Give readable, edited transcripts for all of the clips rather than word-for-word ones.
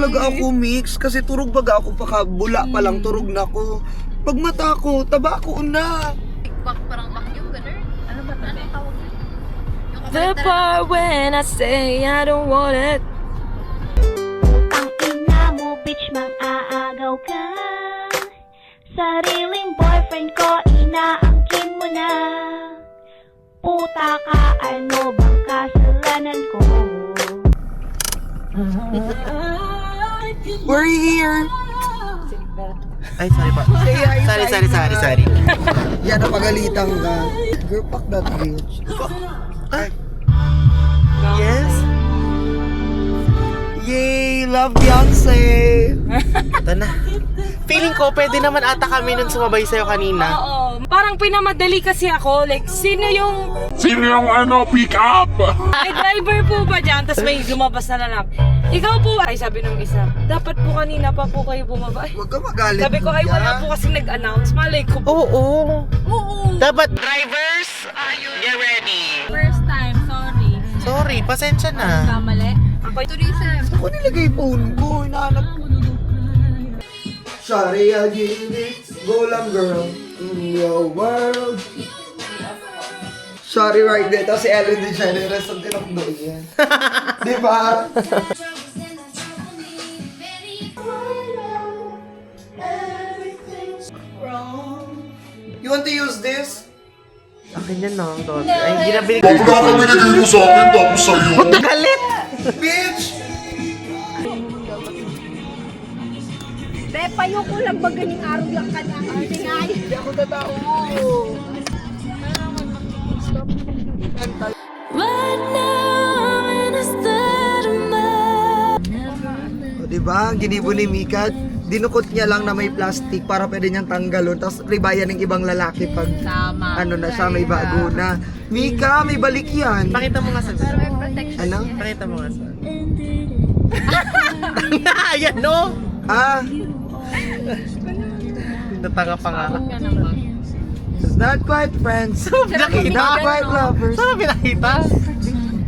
talaga ako mix kasi turog baga ako bula pa lang turog na ako. Pag mata ko, taba ko na. Parang vacuum, gano'n? Ano ba ito? Ano tawag yun? The part when I say I don't want it. Ang ina mo, bitch, mang-aagaw ka. Sariling boyfriend ko, inaangkin mo na. Puta ka, ano bang kasalanan ko? We're here. Ay, sorry pa. Sorry. Yan ang pagalitan ka. Girl, fuck that bitch. Yes? Yay! Love Beyonce! Ito na. Feeling ko, pwede naman ata kami nun sumabay sa'yo kanina. Oo. Parang pinamadali kasi ako. Like, sino yung pick up? May driver po ba dyan? Tapos may lumabas na lalaki. Ikaw po, ay sabi nung isa, dapat po kanina pa po kayo bumaba. Huwag ka magalit. Sabi ko, ay wala po kasi nag-announce. Malay ko po. Oo. Oo. Dapat, drivers, get ready. First time, sorry. Sorry, pasensya na. Kamali. Ako, tourism. Ako nilagay phone ko. Hinahanap ko. Sorry, I'll give it. Go lang, girl. In your world. Sorry, right there. Tapos si Ellen DeGeneres ang tinakdo niya. Diba? You want to use this? Akin yan na, Dot. Ay, ginabili ko. Pagka ka binigay mo sa akin, tapos sa'yo. Galit! Bitch! Be, payo ko lang ba ganing araw lang ka na? Hindi ako tatao. Right now, I'm in a state of mind. O, diba? Ang ginibo ni Mika, dinukot niya lang na may plastic para pwede niyang tanggalon. Tapos ribayan ng ibang lalaki pag Tama. ano na siya, may bago na. Mika, may balik yan. Pakita mo nga sa May protection. Ano? Pakita mo nga sa Ayan, no? Ah, Natanga pa nga. not quite friends. Pinakita? Not quite lovers. Saan mo pinakita?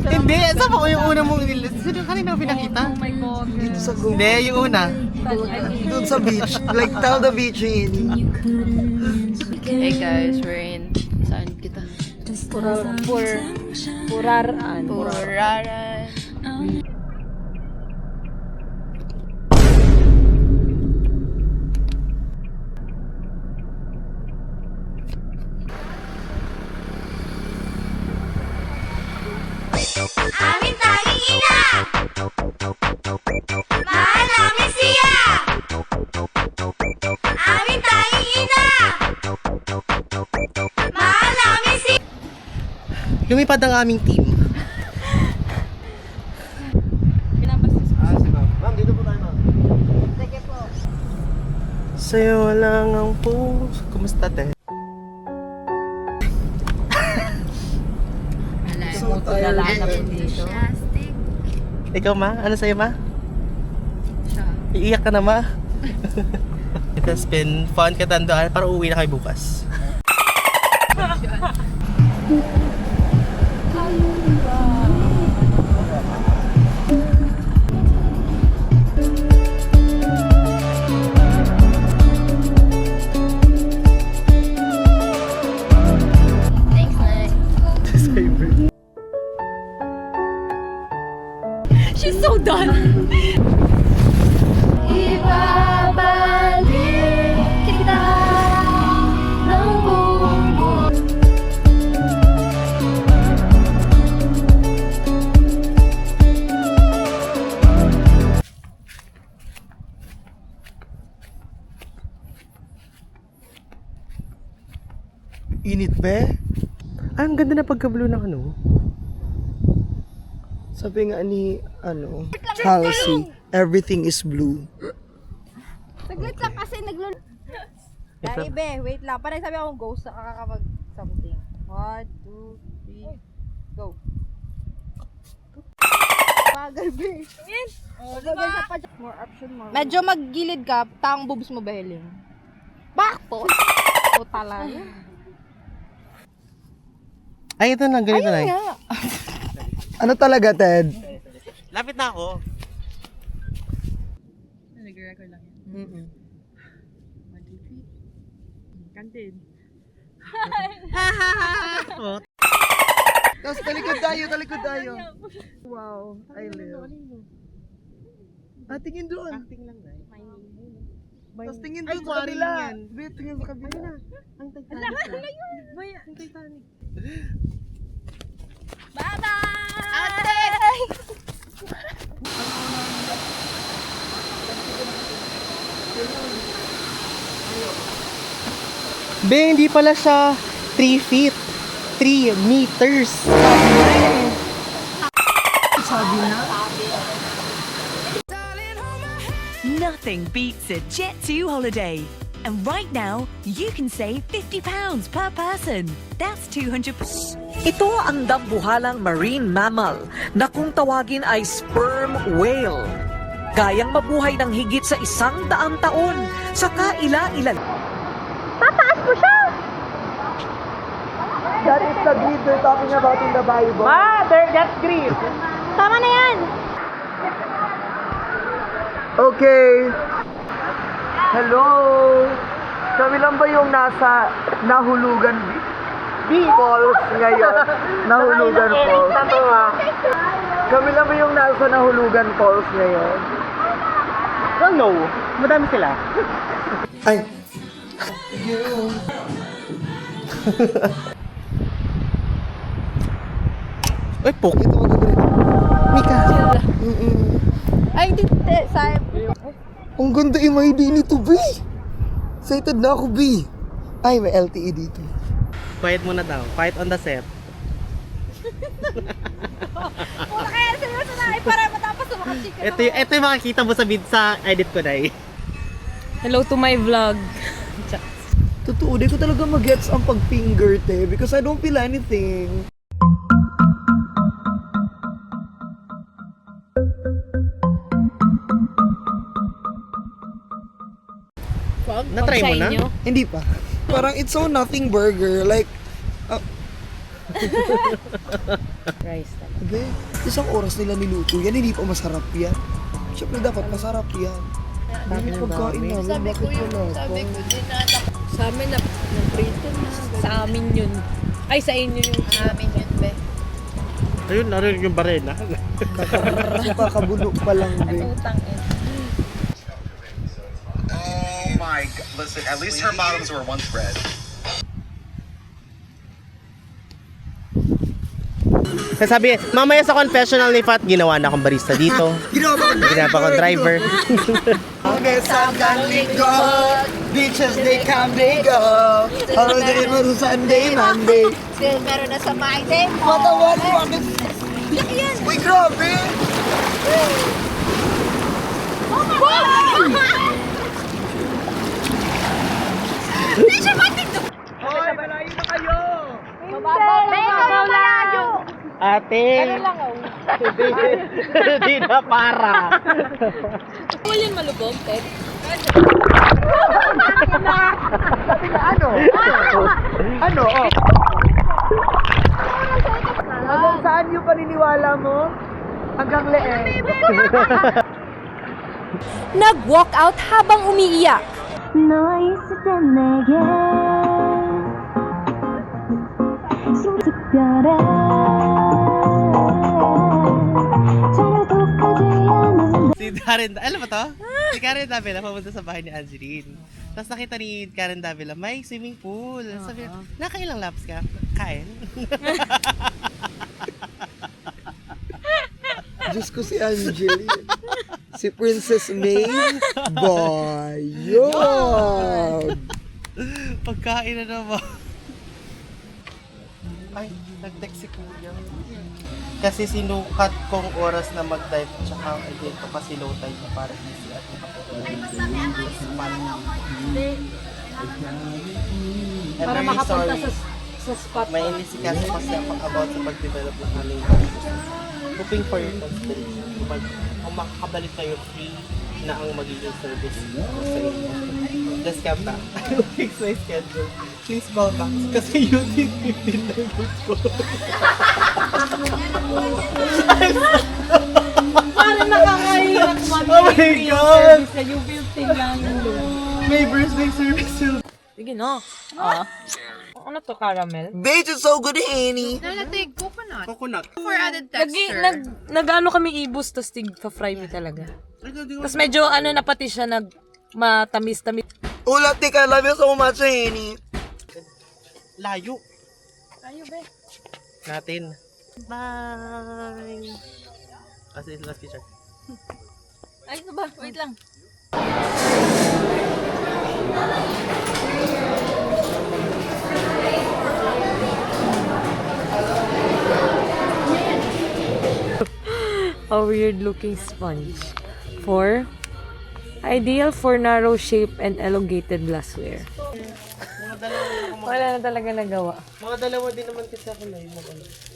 Hindi, saan mo yung una mong kanina mo pinakita? Oh my God. Dito sa go. Hindi, yung una. Doon sa beach. Like, tell the beach in. Hey guys, we're in. Saan kita? Puraran. Puraran. Aming tanging ina! Mahal namin siya! Aming tanging ina! Mahal namin siya! Lumipad ang aming team. Sa'yo lang ang puso. Kumusta, te? So tired. Plastic. Ikaw, ma? Ano sa'yo, ma? Siya. Iiyak ka na, ma? It has been fun katandaan para uwi na kayo bukas. Thanks, Nay. She's so done. Ibabalik kita ng buong buo. Init ba? Ah, ang ganda na pagka-blue ng ano. Sabi nga ni, Halsey, everything is blue. Saglit lang kasi naglul... Dali, be, wait lang. Parang sabi akong ghost na kakakapag something. 1, 2, 3, go. Bagal, be. Bagal sa pa. More option, more. Medyo maggilid ka, taang boobs mo, beheling. Bakto? O talaga. Ay, ito na. Ganito na. Ano talaga, Ted? Lapit na ako. record lang yan. 1, 2, 3. Kantin. Tapos talikod tayo. Wow, I live. Tingin doon. Acting lang na. Tapos tingin Ay, doon sa quarry kabila. yan. Be, tingin sa kabila. Ang Titanic na. Ang Titanic. Be, hindi pala siya 3 feet. 3 meters. Sabi na. Nothing beats a Jet2 holiday. And right now, you can save £50 per person. That's 200. Ito ang dambuhalang marine mammal na kung tawagin ay sperm whale. Kayang mabuhay ng higit sa 100 taon sa kaila-ilan. That is the greed they're talking about in the Bible. Mother, that's great. Tama na yan! Okay. Hello. Kami lang ba yung nasa Nahulugan Falls ngayon? Nahulugan Falls. Kami lang ba yung nasa Nahulugan Falls ngayon? Oh no, madami sila. Ay. Uy, pok. Ito magagawin. Mika. Ay, hindi. Sabi. Ang ganda MID nito, B. Excited na ako, B. Ay, may LTE dito. Quiet muna daw. Quiet on the set. Wala kaya, seryoso na. Ay, para matapos sa mga chika. Ito yung makikita mo sa edit ko na eh. Hello to my vlog. Totoo, di ko talaga mag-gets ang pag-finger, te. Because I don't feel anything. Na-try mo na? Hindi pa. Parang it's so nothing burger. Like, Rice. okay, isang oras nila niluto yan, hindi pa masarap yan. Siyempre dapat masarap yan. Yung pagkain namin, bakit wala pa? Sa amin na prito na. Sa amin yun. Ay, sa inyo yun. Amin yun, be. Ayun, narin yung barena. Kakabulok pa lang, be. Utang eh. Oh my god. Listen, at least her bottoms were once red. Sabi, mamaya sa confessional ni Fat, ginawa na akong barista dito. Ginawa pa akong driver. Hanggang linggo, beaches they come, they go. Holiday mo Sunday, Monday. Still meron na sa Friday. Matawan mo, bakit? Uy, grabe! Hoy, malayo na kayo! Mababaw layo. Ate! Hindi na para. Wala yan malubog, Ted. Ano? Ano? Oh. Hanggang saan yung paniniwala mo? Hanggang leeg. Nag-walk out habang umiiyak. 너 있을 땐 내게 특별해 전혀 독하지 않은 Si Karen, alam mo to? Si Karen Davila pumunta sa bahay ni Angeline. Tapos nakita ni Karen Davila, may swimming pool. Sabi niya, nakailang laps ka? Kain? Diyos ko si Angeli. Si Princess May. Bayod! Pagkain na naman. Ay, nag-text si Kuya. Kasi sinukat kong oras na mag-dive tsaka dito kasi low tide na para easy at Para makapunta sa spot. May inisikaso kasi ako about sa pag-develop ng aming business. Hoping for your consideration. Kung makakabalik kayo, free na ang magiging service sa inyo. Just come back. I will fix my schedule. Please call back. Kasi you did 15 na good ko. Parang nakakahirap mo. naman Oh my yung God! service na yung built-in lang yung loan. May birthday service yun. Sige na. Ano to, caramel? Bitch, it's so good, Annie. Nalatig, coconut. Coconut. For added texture. Nag-ano kami ibus, tapos tig-fry me talaga. Tapos medyo ano na pati siya matamis-tamis. Ulat, I love you so much, Annie. Layo. Ayo, be. Natin. Bye! Kasi last picture. Ay, ano ba? Wait lang. A weird looking sponge. Ideal for narrow shape and elongated glassware. Mga dalawa naman. Wala na talaga nagawa. Mga dalawa din naman kasi ako na yun.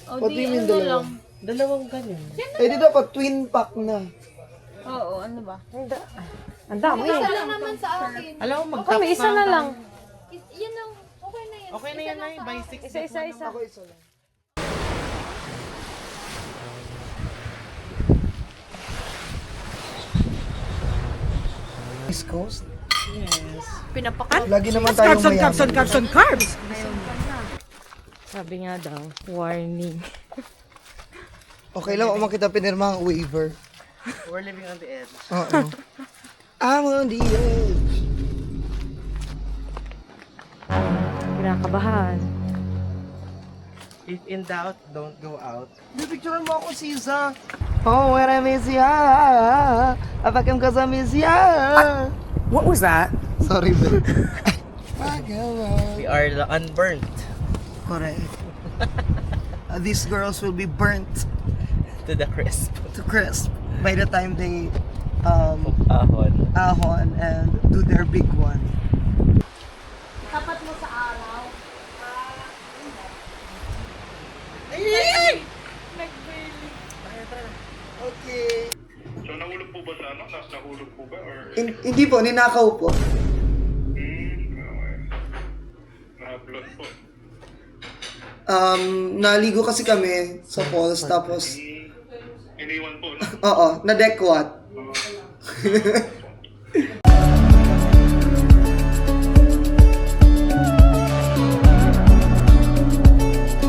What do you mean dalawa? Dalawang ganyan. Eh, di dapat twin pack na. Oo, ano ba? Ang dami. Isa lang naman sa akin. Alam mo, Okay, may isa na lang. Yan lang. Okay na yan. Okay na yan ay, by 6. Isa. Ako isa lang. East Coast? Pinapak. Lagi naman tayong mayaman. carbs! Sabi nga daw, warning. Okay lang kung makita pinirma ang waiver. We're living on the edge. Oo. I'm on the edge. Kinakabahan. If in doubt, don't go out. Picturean mo ako, Siza. Oh, when I miss ya. Apakam ka sa miss ya. What was that? Sorry, babe. We are the unburnt. Correct. These girls will be burnt To the crisp. to crisp by the time they Ahon. ahon and do their big one. Tapat mo sa araw. Okay. So, nahulog po ba sa ano? Nahulog po ba? Or... Hindi po, ninakaw po. Okay. Nahablot po. Naligo kasi kami sa falls, tapos, Iniwan po, no? oo, na-deckwat.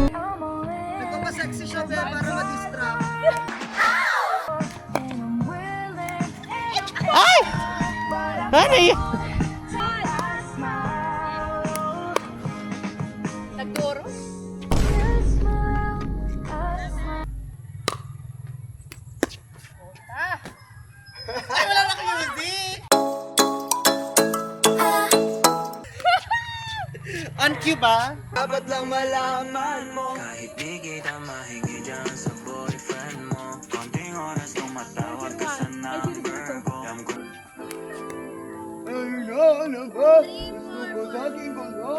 Nagpapasexy siya, pero para ma-distract. Honey! Nagduro? On cue ba? Dapat lang malaman mo. Kahit di kita mahingi dyan sa boyfriend mo, konting oras tumatawag ka sa number ko. Alam ko Ay, ano ba? Gusto ko sa aking gulo.